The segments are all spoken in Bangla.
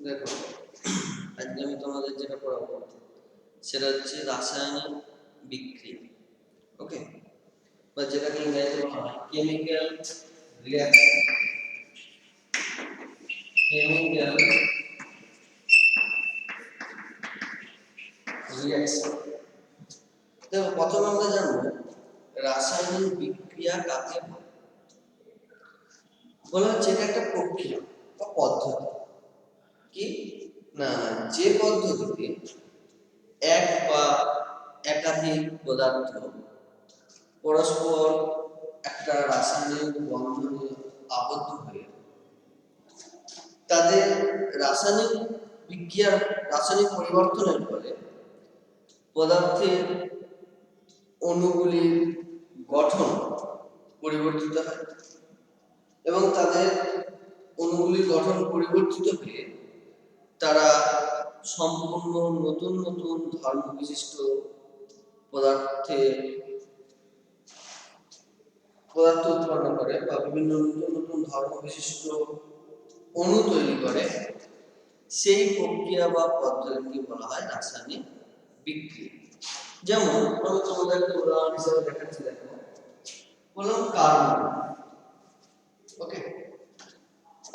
দেখো আজকে আমি তোমাদের যেটা পড়াবো সেটা হচ্ছে রাসায়নিক বিক্রিয়া। ওকে, বা যেটাকে ইংরেজিতে বলা হয় কেমিক্যাল রিঅ্যাকশন। Chemical reaction. দেখো প্রথমে আমরা জানবো রাসায়নিক বিক্রিয়া কাকে বলে। বলা হচ্ছে এটা একটা প্রক্রিয়া বা পদ্ধতি, কি না যে পদ্ধতিতে এক বা একাধিক পদার্থ পরস্পর একটা রাসায়নিক বন্ধনে আবদ্ধ হয়ে তাদের রাসায়নিক বিক্রিয়ার রাসায়নিক পরিবর্তনের ফলে পদার্থের অণুগুলির গঠন পরিবর্তিত হয় এবং তাদের অণুগুলির গঠন পরিবর্তিত হয়ে তারা সম্পূর্ণ নতুন নতুন ধর্ম বিশিষ্ট পদার্থ উৎপন্ন করে বা বিভিন্ন নতুন নতুন ধর্ম বিশিষ্ট অণু তৈরি করে। সেই প্রক্রিয়া বা পদ্ধতিকে বলা হয় রাসায়নিক বিক্রিয়া। যেমন আমি তোমাদেরকে উদাহরণ হিসেবে দেখাচ্ছি। দেখো বললাম কার্বন, ওকে,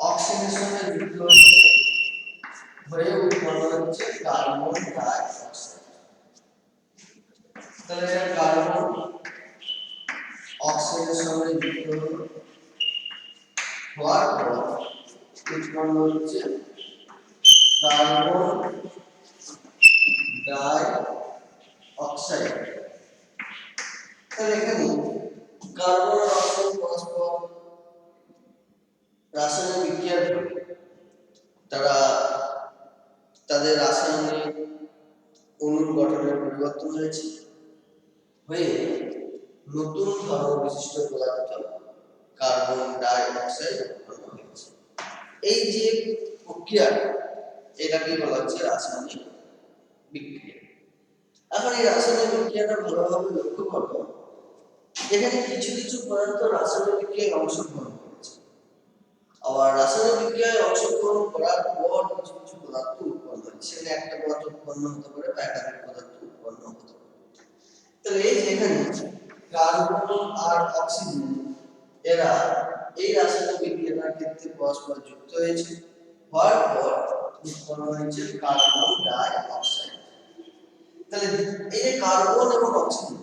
অক্সিজেনের যুক্ত হয়ে উৎপন্ন হচ্ছে কার্বন ডাই অক্সাইড। তাহলে কার্বন অক্সিজেনের সঙ্গে যুক্ত হওয়ার পর উৎপন্ন হচ্ছে কার্বন ডাই অক্সাইড। তাহলে এখানে কার্বন আর অক্সিজেন পরস্পর রাসায়নিক বিক্রিয়ার ফলে তারা তাদের রাসায়নিক অণুর গঠনের পরিবর্তন হয়েছে, হয়ে নতুন ধর্ম বিশিষ্ট পদার্থ কার্বন ডাই অক্সাইড উৎপন্ন হয়েছে। এই যে প্রক্রিয়া এটাকে বলা হচ্ছে রাসায়নিক বিক্রিয়া। এখন এই রাসায়নিক বিক্রিয়াটা ভালোভাবে লক্ষ্য করো, এখানে কিছু কিছু পদার্থ রাসায়নিক বিক্রিয়ায় অংশগ্রহণ করেছে, আবার রাসায়নিক বিক্রিয়ায় অংশগ্রহণ করার পর কিছু কিছু পদার্থ উৎপন্ন হয়। সেখানে একটা পদার্থ উৎপন্ন হতে পারে বা একাধিক পদার্থ উৎপন্ন হতে পারে। তাহলে এই যেখানে কার্বন আর অক্সিজেন এরা এই রাসায়নিক বিক্রিয়ার ক্ষেত্রে পরস্পর যুক্ত হয়েছে, হওয়ার পর উৎপন্ন হয়েছে কার্বন ডাই অক্সাইড। তাহলে এই যে কার্বন এবং অক্সিজেন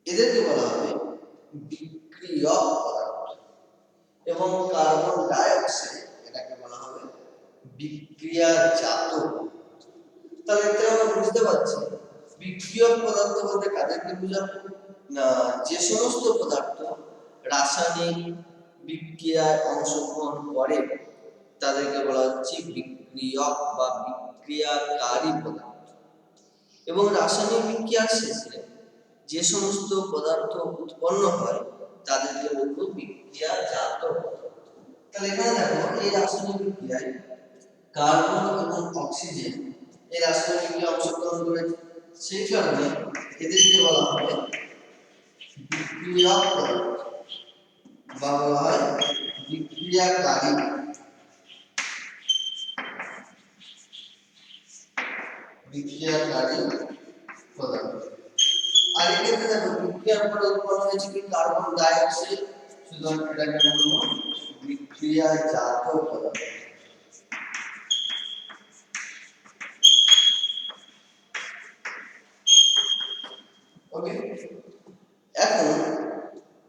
এদেরকে বলা হবে বিক্রিয়ক পদার্থ এবং কার্বন ডাই অক্সাইড এটাকে বলা হবে বিক্রিয়াজাত। তাহলে এটা আমরা বুঝতে পারছি বিক্রিয়ক পদার্থ বলতে কাদেরকে বোঝাবো না, যে সমস্ত পদার্থ রাসায়নিক বিক্রিয়ায় অংশগ্রহণ করে তাদেরকে বলা হচ্ছে বিক্রিয়ক বা বিক্রিয়াকারী পদার্থ। এবং রাসায়নিক বিক্রিয়ার শেষে যে সমস্ত পদার্থ উৎপন্ন হয় তাদেরকে বলবো বিক্রিয়াজাত পদার্থ। তাহলে এখানে দেখো এই রাসায়নিক বিক্রিয়ায় কার্বন এবং অক্সিজেন এই রাসায়নিক বিক্রিয়ায় অংশগ্রহণ করেছে, সেই কারণে এদেরকে বলা হয় বিক্রিয়ক পদার্থ বা বলা হয় বিক্রিয়াকারী। বিক্রিয়াকারী পদার্থ। আর এক্ষেত্রে দেখো বিক্রিয়ার পরে উৎপন্ন হয়েছে কি কার্বন ডাই অক্সাইড, সুতরাং এটাকে বলবো বিক্রিয়াজাত পদার্থ। ওকে, এখন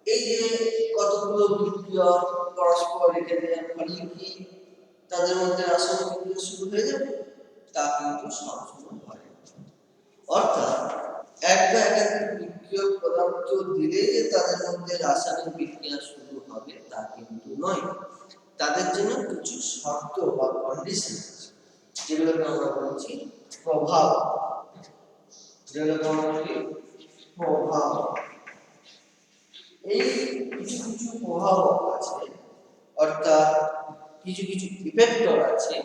এই যে কতগুলো বিক্রিয়ক পরস্পর রেখে দেওয়ার ফলে কি তাদের মধ্যে রাসায়নিক বিক্রিয়া শুরু হয়ে যাবে? তা কিন্তু সবসময় হয় না। অর্থাৎ এক বা একাধিক বিক্রিয়ক পদার্থ দিলে যে তাদের মধ্যে রাসায়নিক বিক্রিয়া শুরু হবে তা কিন্তু নয়। তাদের জন্য কিছু শর্ত বা কন্ডিশন আছে, যেগুলোকে আমরা বলছি প্রভাব। যেগুলোকে আমরা বলি প্রভাব। এই কিছু কিছু প্রভাব আছে, অর্থাৎ কিছু কিছু ইফেক্টর আছে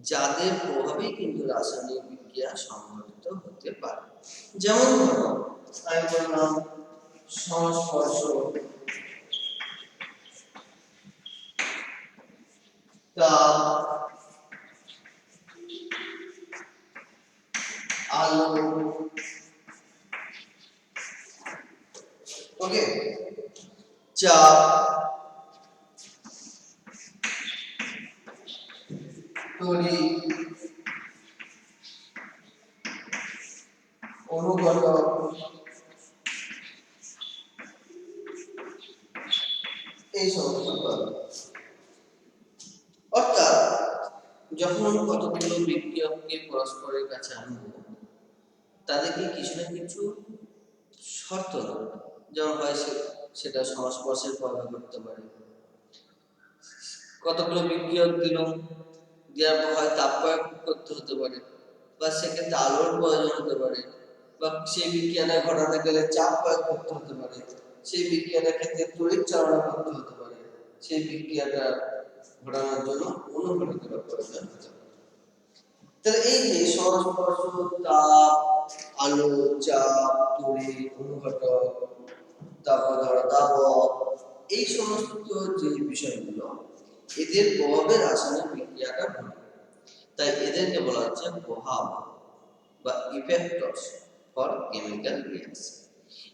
যাদের প্রভাবেই কিন্তু রাসায়নিক বিক্রিয়া সংঘটিত হতে পারে। যেমন ধরো আমি বললাম সংস্পর্শ, তাপ, আলো, ওকে, চাপ, তড়িৎ, অনুঘটক, এই সমস্ত পাবে। অর্থাৎ যখন কতগুলো বিক্রিয়ককে পরস্পরের কাছে আনবো, তাদেরকে কিছু না কিছু শর্ত দরকার। যেমন হয় সেটা সংস্পর্শের প্রভাব করতে পারে। কতগুলো বিক্রিয়ক দিল, দেওয়ার পর হয় তাপ প্রয়োগ করতে হতে পারে, বা সেক্ষেত্রে আলোর প্রয়োজন হতে পারে, বা সেই বিক্রিয়াটা ঘটাতে গেলে চাপ প্রয়োগ করতে হতে পারে, সেই বিক্রিয়াটার ক্ষেত্রে তড়িৎ চালনা করতে হতে পারে, সেই বিক্রিয়াটা ঘটানোর জন্য অনুঘটকের প্রয়োজন হতে পারে। তাহলে এই যে সংস্পর্শ, তাপ, আলো, চাপ, তড়িৎ, অনুঘটক, তারপর ধরো দাবক, এই সমস্ত যে বিষয়গুলো, এদের প্রভাবে রাসায়নিক বিক্রিয়াটা ঘটে। তাই এদেরকে বলা হচ্ছে প্রভাব বা ইফেক্টস ফর কেমিক্যাল রিঅ্যাকশন।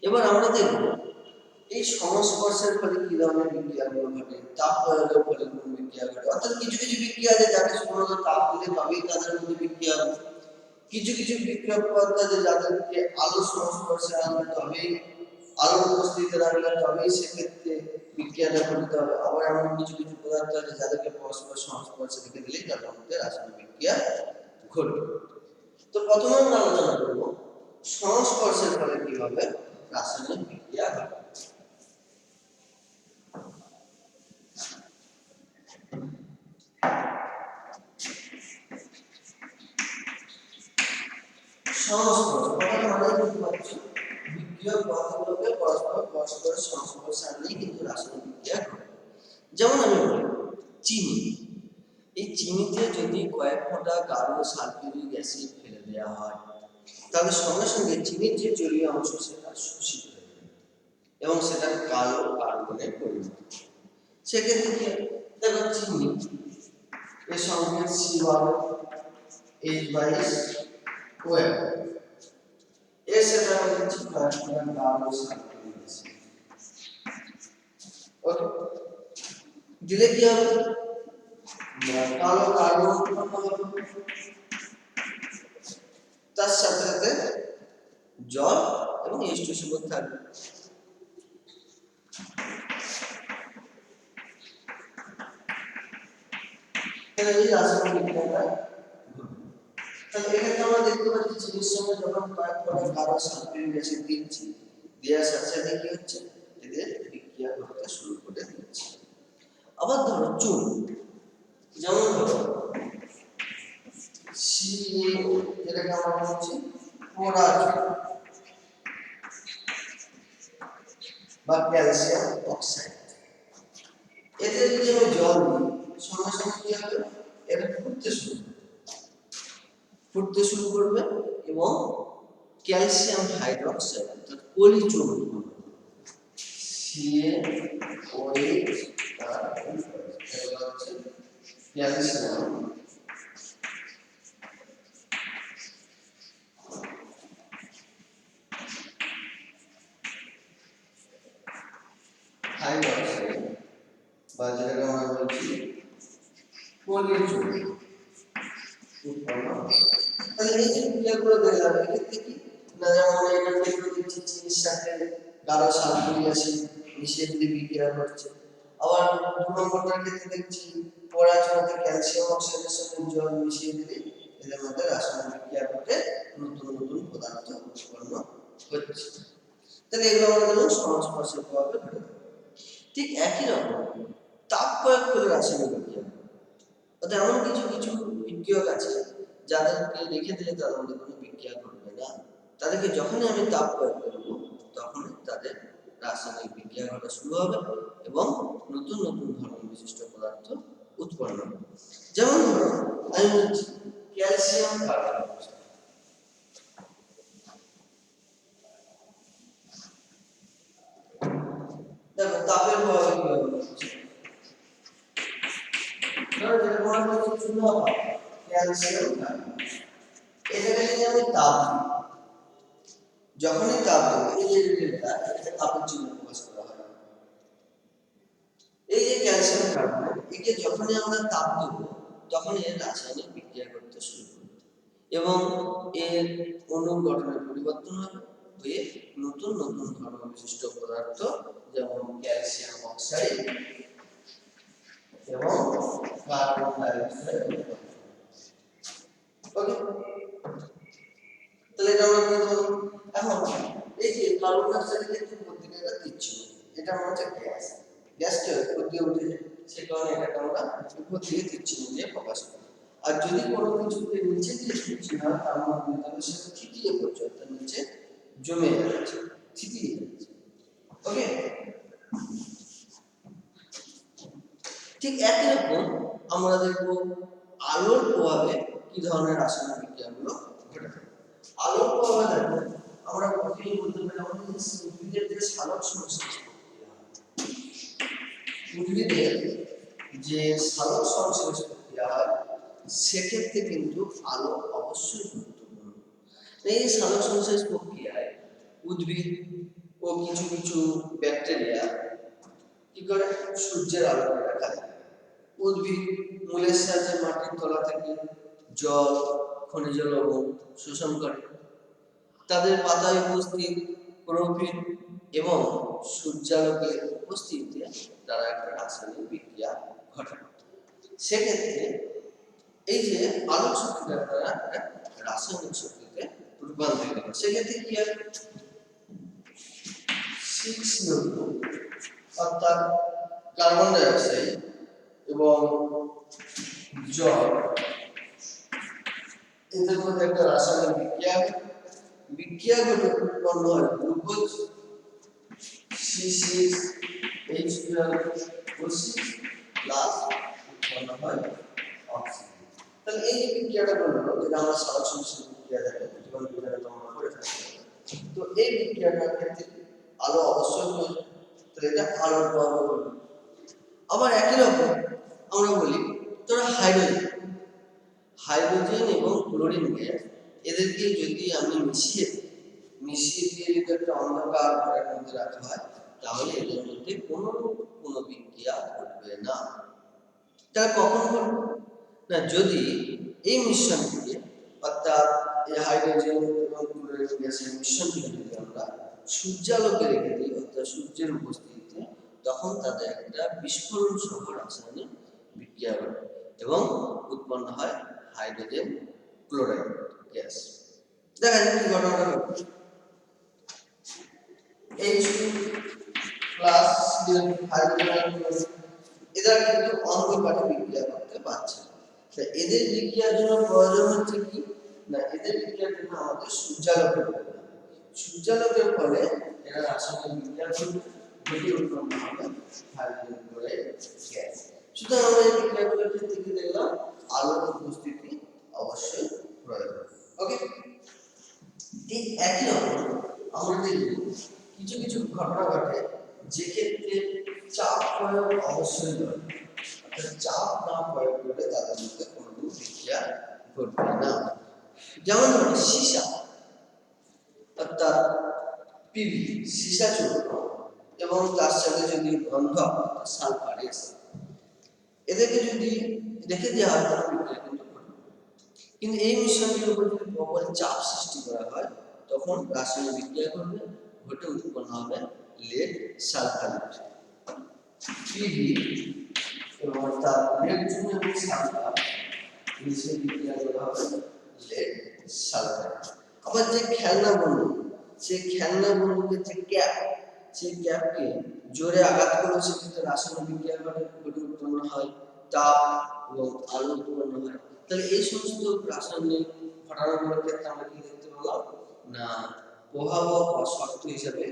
এবার আমরা দেখব এই সংস্পর্শের ফলে কি ধরনের বিক্রিয়াগুলো ঘটে, তাপ প্রয়োগের ফলে কোন বিক্রিয়া ঘটে। অর্থাৎ কিছু কিছু বিক্রিয়া আছে যাকে শুধুমাত্র তাপ দিলে তবেই তাদের মধ্যে বিক্রিয়া হবে, কিছু কিছু বিক্রিয়ক পদার্থ আছে যাদেরকে আলোর সংস্পর্শে আনলে তবেই, আলোর উপস্থিতিতে রাখলে তবেই সেক্ষেত্রে বিক্রিয়াটা ঘটতে হবে। আবার এমন কিছু কিছু পদার্থ আছে যাদেরকে পরস্পর সংস্পর্শে রেখে দিলেই তাদের মধ্যে রাসায়নিক বিক্রিয়া ঘটবে। তো প্রথমে আমরা আলোচনা করব সংস্পর্শের ফলে কিভাবে রাসায়নিক বিক্রিয়া ঘটে। সংস্পর্শ মানে কি হচ্ছে, বিক্রিয়ক পদার্থগুলোকে পরস্পরের সংস্পর্শে আনলেই কিন্তু রাসায়নিক বিক্রিয়া ঘটে। যেমন আমি বলি চিনি, এই চিনিতে যদি কয়েক ফোঁটা গাঢ় সালফিউরিক অ্যাসিড ফেলে দেওয়া হয়, তাহলে সঙ্গে সঙ্গে চিনির যে জলীয় অংশ সেটা শোষিত হয়ে যাবে এবং সেটা কালো কার্বনে পরিণত হবে। সেক্ষেত্রে কি দেখো চিনি এর সঙ্গে C12, H22, এর সাথে আমরা দিচ্ছি কয়েক ফোঁটা গাঢ় সালফিউরিক অ্যাসিড। ওকে, দিলে কি হবে, কালো কার্বন উৎপন্ন হবে, তার সাথে সাথে জল এবং H2SO4 থাকবে। তাহলে এই রাসায়নিক বিক্রিয়াটা ঘটবে। তাহলে এক্ষেত্রে আমরা দেখতে পাচ্ছি চিনির সঙ্গে যখন কয়েক ফোঁটা গাঢ় সালফিউরিক অ্যাসিড দিচ্ছি, দেওয়ার সাথে সাথে কি হচ্ছে, এদের বিক্রিয়া ঘটতে শুরু করে দিচ্ছে। আবার ধরো চুন, যেমন ধরো CaO, যেটাকে আমরা বলছি পোড়া চুন বা ক্যালসিয়াম অক্সাইড, এতে যদি আমি জল দিই, সঙ্গে সঙ্গে কি হবে, এটা ফুটতে শুরু করবে এবং ক্যালসিয়াম হাইড্রোক্সাইড অর্থাৎ পলিচুন CaOH ক্যালসিয়াম হাইড্রোক্সাইড বা যেটাকে আমরা বলছি পলিচুন উৎপন্ন। তাহলে এই যে বিক্রিয়াগুলো দেখলাম, এক্ষেত্রে কি না, যেমন এটা ক্ষেত্রে দিচ্ছি চিনির সাথে গাঢ় সালফিউরিক অ্যাসিড মিশিয়ে দিলে বিক্রিয়া ঘটছে। আবার 2 নম্বরটার ক্ষেত্রে দেখছি পোড়া চুনাতে ক্যালসিয়াম অক্সাইডের সাথে জল মিশিয়ে দিলে এদের মধ্যে রাসায়নিক বিক্রিয়া ঘটে নতুন নতুন পদার্থ উৎপন্ন হচ্ছে। তাহলে এগুলো আমাদের সংস্পর্শের প্রভাবে ঘটে থাকে। ঠিক একই রকম তাপ প্রয়োগ করে রাসায়নিক বিক্রিয়া, অর্থাৎ এমন কিছু কিছু বিক্রিয়ক আছে যাদেরকে রেখে দিলে তাদের মধ্যে কোনো বিক্রিয়া ঘটবে না, তাদেরকে যখনই আমি তাপ প্রয়োগ করব তখনই তাদের রাসায়নিক বিক্রিয়া ঘটা শুরু হবে এবং নতুন নতুন ধর্ম বিশিষ্ট পদার্থ উৎপন্ন হবে। যেমন ধরো আমি বলছি ক্যালসিয়াম কার্বনেট, দেখো তাপের প্রভাবে কি হবে, ধরো যেটা তোমার কাছে চুন হয় ক্যালসিয়াম কার্বনেট, এটাকে যদি আমি তাপ দিই, যখনই তাপ দেবো এই যে ডেল্টা এটা তাপের চিহ্ন প্রকাশ করা হয়। এই যে ক্যালসিয়াম কার্বনেট একে যখনই আমরা তাপ দেব তখন এর রাসায়নিক বিক্রিয়া করতে শুরু করবে এবং এর অণুর গঠনের পরিবর্তন হবে, হয়ে নতুন নতুন ধর্ম বিশিষ্ট পদার্থ যেমন ক্যালসিয়াম অক্সাইড এবং কার্বন ডাই অক্সাইড। ওকে, তাহলে এটা আমরা বলতে এখন এই যে কার্বন ডাই অক্সাইড কিন্তু প্রত্যেকটা দিচ্ছি, এটা আমরা হচ্ছে গ্যাস, গ্যাসকে উপর দিয়ে উঠে যায়, সে কারণে এটাকে আমরা উপর দিয়ে দিচ্ছি দিয়ে প্রকাশ করি। আর যদি কোনো কিছুকে নিচে দিয়ে দিচ্ছি না তার মধ্যে তাহলে সেটা থিতিয়ে পড়ছে, তার নিচে জমে যাচ্ছে, থিতিয়ে যাচ্ছে। ওকে, ঠিক একই রকম আমরা দেখব আলোর প্রভাবে কি ধরনের রাসায়নিক বিক্রিয়াগুলো ঘটে থাকে। আলোর প্রভাবে দেখো আমরা প্রথমেই বলতে পারি আমাদের উদ্ভিদের যে সালোক সংশ্লেষ প্রক্রিয়া, উদ্ভিদের যে সালোক সংশ্লেষ প্রক্রিয়া হয় সেক্ষেত্রে কিন্তু আলো অবশ্যই গুরুত্বপূর্ণ। এই সালোক সংশ্লেষ প্রক্রিয়ায় উদ্ভিদ ও কিছু কিছু ব্যাকটেরিয়া কি করে সূর্যের আলোকে রাখা যায়। উদ্ভিদ মূলের সাহায্যে মাটির তলা থেকে জল, খনিজ লবণ শোষণ করে। তাদের পাতায় উপস্থিত ক্লোরোফিল এবং সূর্যালোকের উপস্থিতিতে তারা একটা রাসায়নিক বিক্রিয়া ঘটায়। সেক্ষেত্রে এই যে আলোক শক্তিটা তারা রাসায়নিক শক্তিতে রূপান্তরিত হয়। সেক্ষেত্রে কি হয় 6CO2 অর্থাৎ কার্বন ডাই অক্সাইড এবং জল এদের মধ্যে একটা রাসায়নিক বিক্রিয়া ঘটে উৎপন্ন হয় গ্লুকোজ C6H12O6 প্লাস উৎপন্ন হয় অক্সিজেন। তাহলে এই যে বিক্রিয়াটা বললো যেটা আমরা সালোক সংশ্লেষ বিক্রিয়া থাকে জীবন বিজ্ঞানে আমরা করে থাকি, তো এই বিক্রিয়াটার ক্ষেত্রে আলো অবশ্যই প্রয়োজন। তাহলে এটা আলোর প্রভাব বলবো। আবার একই রকম আমরা বলি তোরা হাইড্রোজেন এবং ক্লোরিন গ্যাস এদেরকে যদি আমি মিশিয়ে দিয়ে যদি একটা অন্ধকার ঘরের মধ্যে রাখা হয় তাহলে এদের মধ্যে কোনো বিক্রিয়া ঘটবে না। তা কখন ঘটবে না, যদি এই মিশ্রণটিকে অর্থাৎ এই হাইড্রোজেন এবং ক্লোরিন গ্যাসের মিশ্রণটিকে যদি আমরা সূর্যালোকে রেখে দিই অর্থাৎ সূর্যের উপস্থিতিতে, তখন তাদের একটা বিস্ফোরণ সহ রাসায়নিক বিক্রিয়া ঘটে এবং উৎপন্ন হয় হাইড্রোজেন ক্লোরাইড গ্যাস। দেখা যায় কি ঘটনাটা ঘটছে H2 প্লাস হাইড্রোজেন এরা কিন্তু অন্ধকারে বিক্রিয়া করতে পারছে না। এদের বিক্রিয়ার জন্য প্রয়োজন হচ্ছে কি না, এদের বিক্রিয়ার জন্য আমাদের সূর্যালোকের প্রয়োজন। সূর্যালোকের ফলে এরা রাসায়নিক বিক্রিয়া করবে, যেটি উৎপন্ন হবে হাইড্রোজেন ক্লোরাইড গ্যাস। সুতরাং আমরা এই বিক্রিয়াগুলোর ক্ষেত্রে কি দেখলাম, আলোর উপস্থিতি অবশ্যই প্রয়োজন। ওকে, ঠিক একই রকম আমরা দেখব কিছু কিছু ঘটনা ঘটে যে ক্ষেত্রে চাপ প্রয়োগ অবশ্যই দরকার। অর্থাৎ চাপ না প্রয়োগ করলে তাদের মধ্যে কোনো বিক্রিয়া ঘটবে না। যেমন ধরো সীসা অর্থাৎ পিবি সীসা চূর্ণ এবং তার সাথে যদি গন্ধক সালফার এদেরকে যদি রেখে দেওয়া হয় তাহলে বিক্রিয়া কিন্তু ঘটবে। কিন্তু এই মিশ্রণটির উপর যদি প্রবল চাপ সৃষ্টি করা হয় তখন রাসায়নিক বিক্রিয়া ঘটবে, ঘটে উৎপন্ন হবে লেড সালফাইড। পিবি এবং তার লেড চূর্ণ এবং সালফার মিশ্রণ বিক্রিয়া করা হবে লেড সালফাইড। আবার যে খেলনা বন্ধু, সেই খেলনা বন্ধুকে যে ক্যাপ, সেই ক্যাপকে জোরে আঘাত করলে সেক্ষেত্রে রাসায়নিক বিক্রিয়া ঘটে উৎপন্ন হয় তাপ এবং আলো উৎপন্ন হয়। তাহলে এই সমস্ত রাসায়নিক ঘটনাগুলোর ক্ষেত্রে আমরা কি দেখতে পেলাম না, প্রভাব বা শর্ত হিসেবে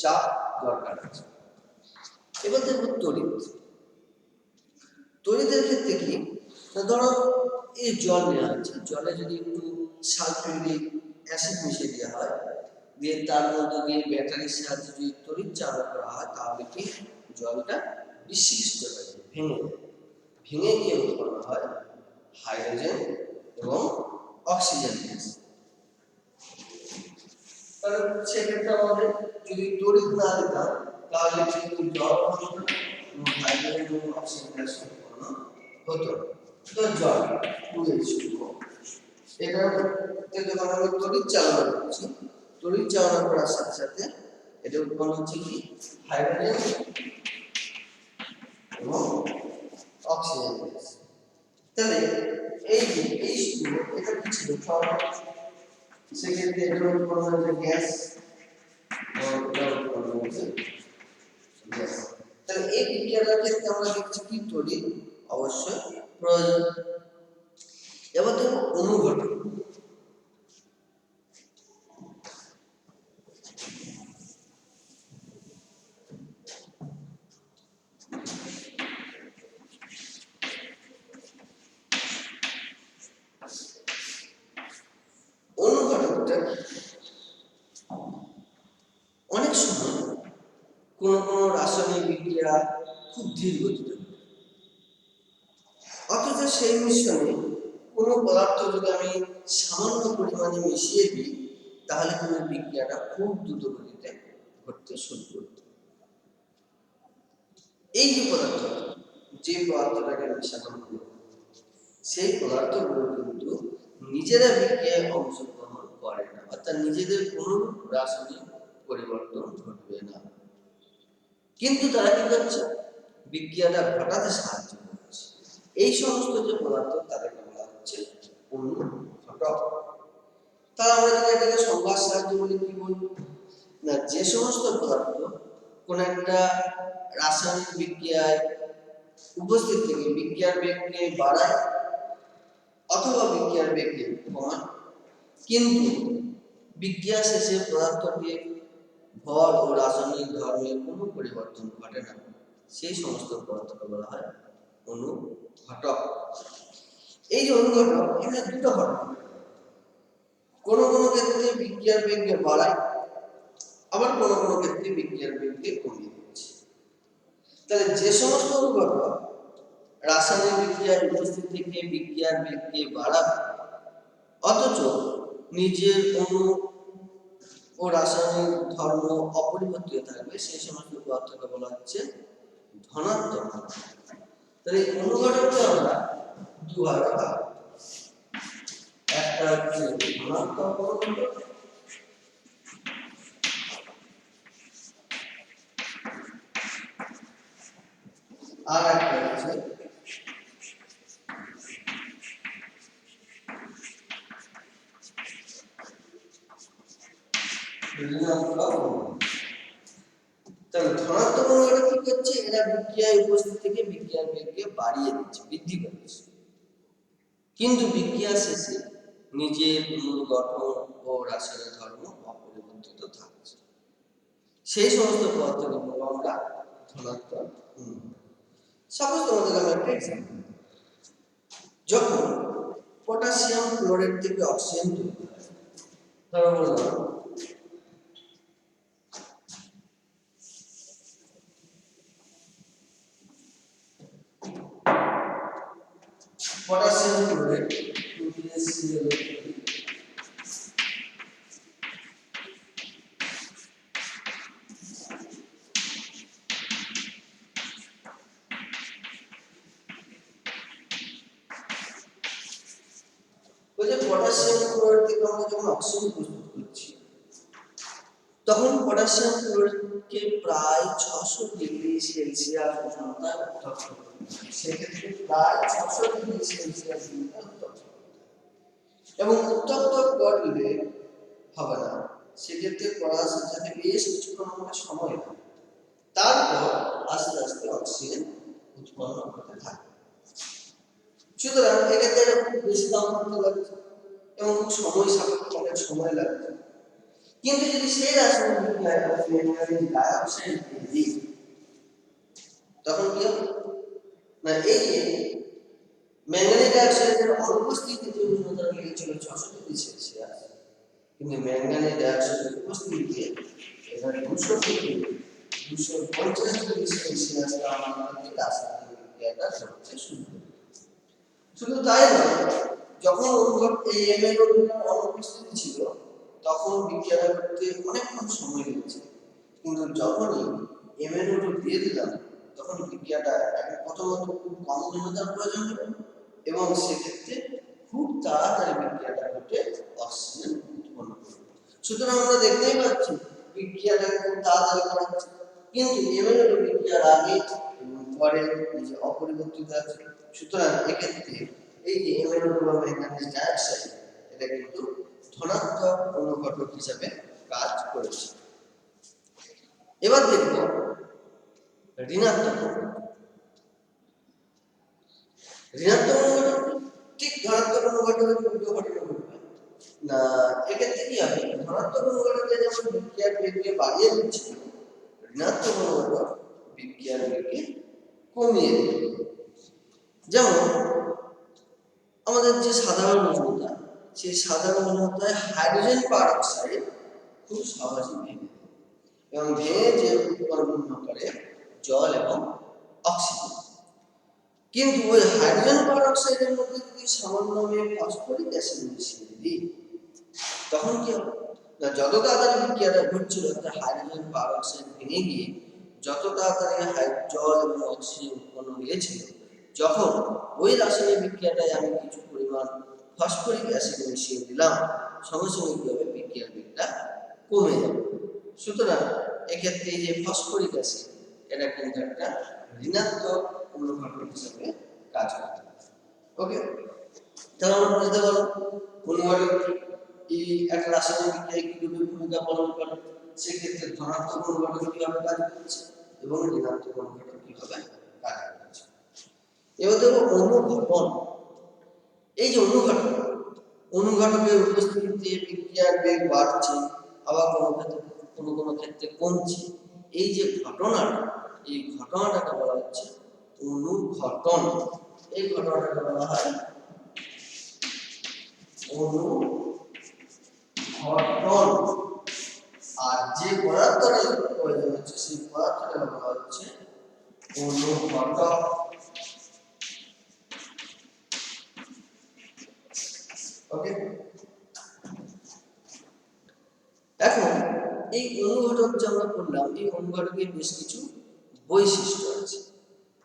চাপ দরকার আছে। এবার দেখব তড়িতের ক্ষেত্রে কি না, ধরো এই জল নেওয়া হচ্ছে, জলে যদি একটু সালফিউরিক অ্যাসিড মিশিয়ে দেওয়া হয়, দিয়ে তার মধ্যে দিয়ে ব্যাটারির সাহায্যে যদি তড়িৎ চালনা করা হয় তাহলে কি জলটা বিশিষ্ট হয়ে ভেঙে ভেঙে গিয়ে উৎপন্ন হয় হাইড্রোজেন এবং অক্সিজেন গ্যাস। তাহলে সেক্ষেত্রে আমাদের যদি তড়িৎ না দিতাম তাহলে কিন্তু জল এবং হাইড্রোজেন এবং অক্সিজেন গ্যাস উৎপন্ন হতো। তো জল 2H2O এটা যখন আমি তড়িৎ চালনা করছি, তড়িৎ চালনা করার সাথে সাথে এটা উৎপন্ন হচ্ছে কি হাইড্রোজেন এবং অক্সিজেন গ্যাস। তাহলে এই যে H2O এটা কি ছিল সেক্ষেত্রে এটা উৎপন্ন হচ্ছে গ্যাস এবং এটা উৎপন্ন হচ্ছে গ্যাস। তাহলে এই বিক্রিয়াটার ক্ষেত্রে আমরা দেখছি কি তড়িৎ অবশ্যই প্রয়োজন। এবার দেখো অনুঘটক। অনুঘটকটা অনেক সময় কোন কোন রাসায়নিক বিক্রিয়া খুব ধীর গতিতে, অথচ সেই মিশ্রণে কোনো পদার্থ যদি আমি সামান্য পরিমাণে মিশিয়ে দিই তাহলে কিন্তু বিক্রিয়াটা খুব দ্রুত গতিতে ঘটতে শুরু করবে। এই যে পদার্থ, যে পদার্থটাকে মিশানো হলো সেই পদার্থগুলো কিন্তু নিজেরা বিক্রিয়ায় অংশগ্রহণ করে না, অর্থাৎ নিজেদের কোনো রাসায়নিক পরিবর্তন ঘটবে না, কিন্তু তারা কি করছে বিক্রিয়াটা ঘটাতে সাহায্য করছে। এই সমস্ত যে পদার্থ তাদেরকে বলা হচ্ছে অনুঘটক। তাহলে আমরা যদি এটাকে সংজ্ঞার সাহায্যে বলি কি বলবো না, যে সমস্ত পদার্থ কোন একটা রাসায়নিক বিক্রিয়ায় উপস্থিত থেকে বিক্রিয়ার বেগকে বাড়ায় অথবা বিক্রিয়ার বেগকে কমায়, কিন্তু বিক্রিয়া শেষে পদার্থটির ভর ও রাসায়নিক ধর্মের কোনো পরিবর্তন ঘটে না, সেই সমস্ত পদার্থকে বলা হয় অনুঘটক। এই যে অনুঘটক এখানে দুটো ঘটনা, কোনো কোনো ক্ষেত্রে বিক্রিয়ার বেগকে বাড়ায় আবার কোনো কোনো ক্ষেত্রে বিক্রিয়ার বেগকে কমিয়ে দিচ্ছে। তাহলে যে সমস্ত অনুঘটক রাসায়নিক বিক্রিয়ার উপস্থিত থেকে বিক্রিয়ার বেগকে বাড়াবে অথচ নিজের অণু ও রাসায়নিক ধর্ম অপরিবর্তিত থাকবে, সেই সমস্ত পদার্থকে বলা হচ্ছে ধনাত্মক। তাহলে অনুঘটককে আমরা দুভাবে ভাগ, একটা হচ্ছে ধনাত্মক অনুঘটক আর একটা হচ্ছে ধনাত্মক অনুঘটক কি করছে, এরা বিক্রিয়ায় উপস্থিত থেকে বিক্রিয়ার বেগকে বাড়িয়ে দিচ্ছে, বৃদ্ধি করছে, কিন্তু বিক্রিয়া শেষে নিজের মূল গঠন ও রাসায়নিক ধর্ম অপরিবর্তিত থাকছে, সেই সমস্ত পদার্থকে বলবো আমরা ধনাত্মক অনুঘটক। সাপোজ তোমাদের আমি একটা এক্সাম্পল, যখন পটাশিয়াম ক্লোরাইড থেকে অক্সিজেন তৈরি হয়, তারপর বললাম potassium chloride 2PaCl potassium chloride থেকে আমরা যখন অক্সিজেন প্রস্তুত করছি তখন পটাশিয়াম ক্লোরাইডকে প্রায় 600 ডিগ্রি সেলসিয়াস উষ্ণতায় উত্তপ্ত করতে হয়, সেক্ষেত্রে প্রায় 600 ডিগ্রি সেলসিয়াস উষ্ণতায় উত্তপ্ত এবং উত্তপ্ত করলে হবে না, সেক্ষেত্রে করার সাথে বেশ কিছুক্ষণ আমাদের সময় লাগে, তারপর আস্তে আস্তে অক্সিজেন উৎপন্ন হতে থাকে। সুতরাং এক্ষেত্রে খুব বেশি দাম করতে লাগছে এবং সময় সাপেক্ষ, অনেক সময় লাগছে, কিন্তু যদি সেই রাসায়নিক বিক্রিয়ায় ম্যাঙ্গানিজ ডাইঅক্সাইড দিই তখন কি হবে না, এই যে ম্যাঙ্গানিজ ডাইঅক্সাইডের অনুপস্থিতিতে উষ্ণতা লেগেছিল 600 ডিগ্রি সেলসিয়াস, কিন্তু ম্যাঙ্গানিজ ডাইঅক্সাইডের উপস্থিতিতে এটা 200 থেকে 250 ডিগ্রি সেলসিয়াস তাপমাত্রাতে রাসায়নিক বিক্রিয়াটা ঘটতে শুরু করে। শুধু তাই নয়, যখন এই MnO2 অনুপস্থিতি ছিল তখন বিক্রিয়াটা করতে অনেকক্ষণ সময় লেগেছে, কিন্তু যখনই MnO2 দিয়ে দিলাম তখন বিক্রিয়াটা প্রথমত খুব কম ঘনতার প্রয়োজন হবে এবং সেক্ষেত্রে খুব তাড়াতাড়ি বিক্রিয়াটা ঘটে অক্সিজেন উৎপন্ন করবে। সুতরাং আমরা দেখতেই পাচ্ছি বিক্রিয়াটা খুব তাড়াতাড়ি ঘটছে, কিন্তু MnO2 বিক্রিয়ার আগে এবং পরে এই যে অপরিবর্তিত আছে। সুতরাং এক্ষেত্রে এই যে MnO2 বা ম্যাঙ্গানিজ ডাইঅক্সাইড এটা কিন্তু ধনাত্মক অনুঘটক হিসাবে কাজ করেছে। এবার দেখব ঋণাত্মক অনুঘটক। ঠিক ধনাত্মক অনুঘটকের উল্টো ঘটনা ঘটবে না। এক্ষেত্রে কি হবে, ধনাত্মক অনুঘটকে যেমন বিক্রিয়ার বেগকে বাড়িয়ে দিচ্ছে, ঋণাত্মক অনুঘটক বিক্রিয়ার বেগকে কমিয়ে দেবে। যেমন আমাদের যে সাধারণ উষ্ণতা, সেই সাধারণ উষ্ণতায় হাইড্রোজেন পারঅক্সাইড খুব সহজেই ভেঙে যায় এবং ভেঙে যে উৎপন্ন করে জল এবং অক্সিজেন। কিন্তু ওই হাইড্রোজেন পারঅক্সাইডের মধ্যে যদি সামান্য ফসফরিক অ্যাসিড মিশিয়ে দিই তখন কি হবে না, যত তাড়াতাড়ি বিক্রিয়াটা ঘটছিল হাইড্রোজেন পারঅক্সাইড ভেঙে গিয়ে যত তাড়াতাড়ি জল এবং অক্সিজেন উৎপন্ন হয়েছিল, যখন ওই রাসায়নিক বিক্রিয়াটায় আমি কিছু পরিমাণ ফসফরিক অ্যাসিড মিশিয়ে দিলাম সঙ্গে সঙ্গে কি হবে, বিক্রিয়ার বেগটা কমে যাবে। সুতরাং এক্ষেত্রে এই যে ফসফরিক অ্যাসিড এটা কিন্তু একটা ঋণাত্মক অনুঘটক হিসেবে কাজ করে। ওকে, তাহলে আমরা বুঝতে পারলাম অনুঘটক এই একটা রাসায়নিক বিক্রিয়ায় কিভাবে ভূমিকা পালন করে, সেক্ষেত্রে ধনাত্মক অনুঘটক কিভাবে কাজ করছে এবং ঋণাত্মক অনুঘটক কিভাবে কাজ করছে। এবার দেখো অনুঘটন। এই যে অনুঘটকের উপস্থিতিতে বিক্রিয়ার বেগ বাড়ছে, আবার কোনো ক্ষেত্রে কমছে। এই যে ঘটনাটা, এই ঘটনাটাকে বলা হচ্ছে অনুঘটন। এই ঘটনাটাকে বলা হয় অনুঘটন। আর যে পদার্থটা প্রয়োজন হচ্ছে সেই পদার্থটাকে বলা হচ্ছে অনুঘটক। ওকে, এখন এই অনুঘটক যে আমরা করলাম, এই অনুঘটকের বেশ কিছু বৈশিষ্ট্য আছে।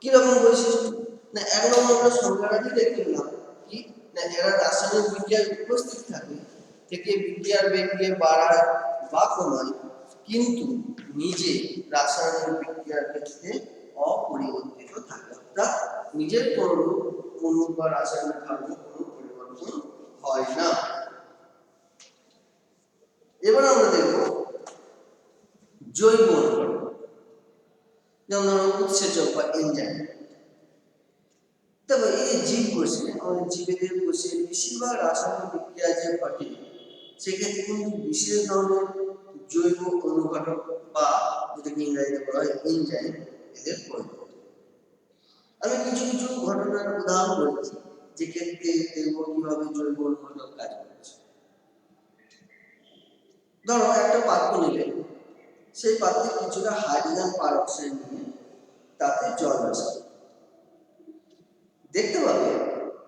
কি রকম বৈশিষ্ট্য না, এক নম্বর আমরা সংখ্যাটাকে দেখতে পেলাম কি না, এরা রাসায়নিক বিক্রিয়ায় উপস্থিত থাকে থেকে বিক্রিয়ার বেগকে বাড়ায় বা কমায়, কিন্তু নিজে রাসায়নিক বিক্রিয়ার ক্ষেত্রে অপরিবর্তিত থাকে, অর্থাৎ নিজের কোনো অণু বা রাসায়নিক ধর্ম কোনো পরিবর্তন হয় না। এবার আমরা দেখব জৈব অনুঘটক, যেমন উৎসেচক বা এনজাইম। তবে এই জীব কোষে, আমাদের জীবেদের কোষে বেশিরভাগ রাসায়নিক বিক্রিয়া যে ঘটে সেক্ষেত্রে কিন্তু বিশেষ ধরনের জৈব অনুঘটক বা যেটাকে ইংরেজিতে বলা হয় এনজাইম এদের প্রয়োজন। আমি কিছু কিছু ঘটনার উদাহরণ বলছি যে ক্ষেত্রে দেখব কিভাবে জৈব অনুঘটক কাজ করছে। ধরো একটা পাত্র নিলে, সেই পাত্রে কিছুটা হাইড্রোজেন পারঅক্সাইড নিয়ে তাতে জল মেশাবে, দেখতে পাবে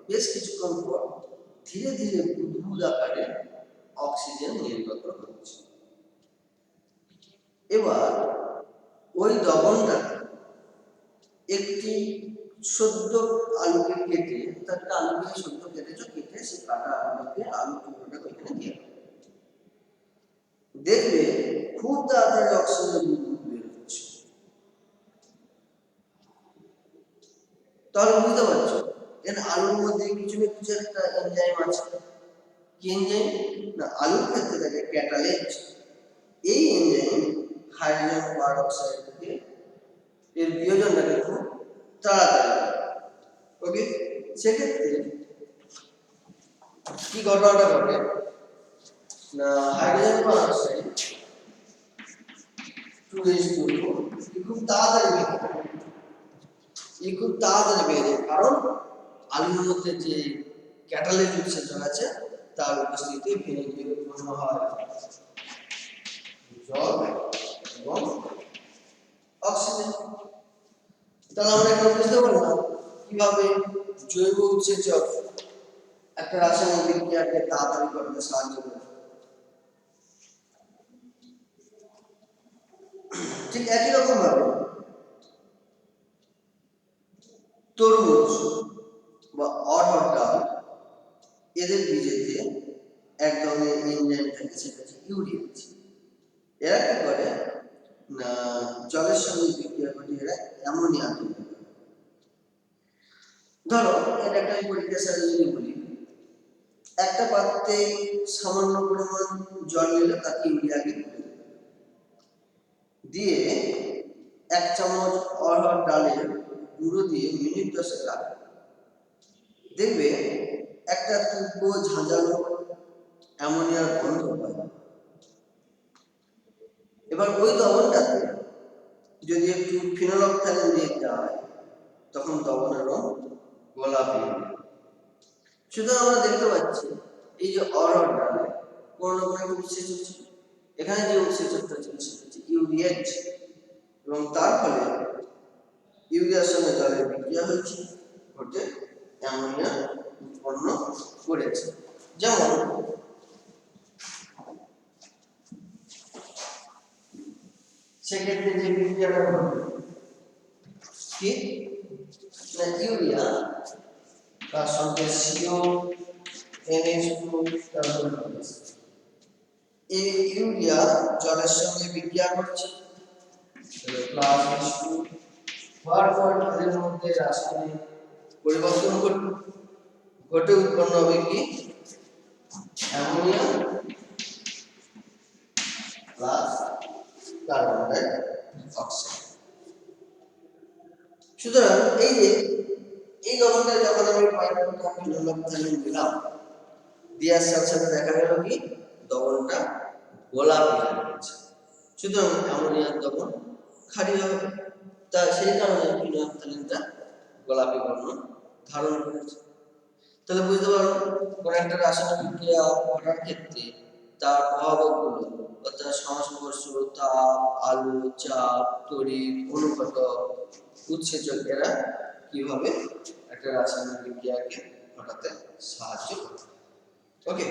বেশ কিছুক্ষণ পর ধীরে ধীরে বুদবুদ আকারে অক্সিজেন নির্গত হচ্ছে। এবার ওই দ্রবণটাকে একটি সদ্য আলুকে কেটে, তারটা আলুকে সদ্য কেটেছো, কেটে সেই কাটা আলুকে আলু টুকরোটা ওইখানে দিয়ে দেখবে খুব তাড়াতাড়ি অক্সিজেন বুদবুদ বের হচ্ছে। তাহলে বুঝতে পারছো এর আলুর মধ্যে কিছু না কিছু একটা এনজাইম আছে। কি এনজাইম না, আলুর ক্ষেত্রে থাকে ক্যাটালেজ। এই এনজাইম হাইড্রোজেন পারঅক্সাইডকে এর বিয়োজনটাকে খুব তাড়াতাড়ি করে। ওকে, সেক্ষেত্রে কি ঘটনাটা ঘটে না, হাইড্রোজেন পারঅক্সাইড 2H2O খুব তাড়াতাড়ি বের হয়। এই খুব তাড়াতাড়ি বের হয় কারণ আলুর মধ্যে যে ক্যাটালেজ উৎসেচক আছে তার উপস্থিতিতে ভেঙে গিয়ে উৎপন্ন হয় জল এবং অক্সিজেন। তাহলে আমরা এখানে বুঝতে পারলাম কিভাবে জৈব উৎসেচক একটা রাসায়নিক বিক্রিয়াকে তাড়াতাড়ি করতে সাহায্য করে। ঠিক একই রকম ভাবে তরমুজ বা অড়হর ডাল এদের বীজেতে এক ধরনের এনজাইম থাকে, সেটা হচ্ছে ইউরিয়েজ। এরা কি করে না, জলের সঙ্গে বিক্রিয়া ঘটিয়ে এরা অ্যামোনিয়া তৈরি করে। ধরো এটা একটা পরীক্ষা যদি বলি, একটা পাত্রে সামান্য পরিমাণ জল নিলে তাকে ইউরিয়াকে দিয়ে 1 চামচ অড়হর ডালের গুঁড়ো দিয়ে মিনিট 10 রাখবে, দেখবে একটা তীব্র ঝাঁঝালো অ্যামোনিয়ার গন্ধ পায়। এবার ওই দ্রবণটাতে যদি একটু ফিনলফথ্যালিন দিয়ে দেওয়া হয়, তখন দ্রবণের রং গোলাপি। সুতরাং আমরা দেখতে পাচ্ছি এই যে অড়হর ডালে কোনো না কোনো উৎসেচক ছিল, এখানে যে উৎসেচকটা ছিল সেটা হচ্ছে ইউরিয়েজ, এবং তার ফলে ইউরিয়ার সঙ্গে জলের বিক্রিয়া হয়েছে, ঘটে অ্যামোনিয়া উৎপন্ন করেছে। যেমন সেক্ষেত্রে যে বিক্রিয়াটা ঘটবে কি না, ইউরিয়া তার সঙ্গে CO NH2 কার্বন ডাইঅক্সাইড, এই ইউরিয়া জলের সঙ্গে বিক্রিয়া করছে, প্লাস H2 হওয়ার পর এদের মধ্যে রাসায়নিক পরিবর্তন ঘটে উৎপন্ন হবে কি অ্যামোনিয়া প্লাস কার্বন ডাইঅক্সাইড। সুতরাং এই যে এই দ্রবণটা যখন আমি ফিনলফথ্যালিন দিলাম, দেওয়ার সাথে সাথে দেখা গেল কি দ্রবণটা গোলাপি হয়ে গেছে। সুতরাং অ্যামোনিয়ার দ্রবণ ক্ষারীয় হবে, তা সেই কারণে ফিনলফথ্যালিনটা গোলাপি বর্ণ ধারণ করেছে। তাহলে বুঝতে পারো কোন একটা রাসায়নিক বিক্রিয়া ঘটার ক্ষেত্রে তার প্রভাবকগুলো, অর্থাৎ সংস্পর্শ, তাপ, আলো, চাপ, তড়িৎ, অনুঘটক, উৎসেচক এরা কিভাবে একটা রাসায়নিক বিক্রিয়াকে ঘটাতে সাহায্য করে। ওকে।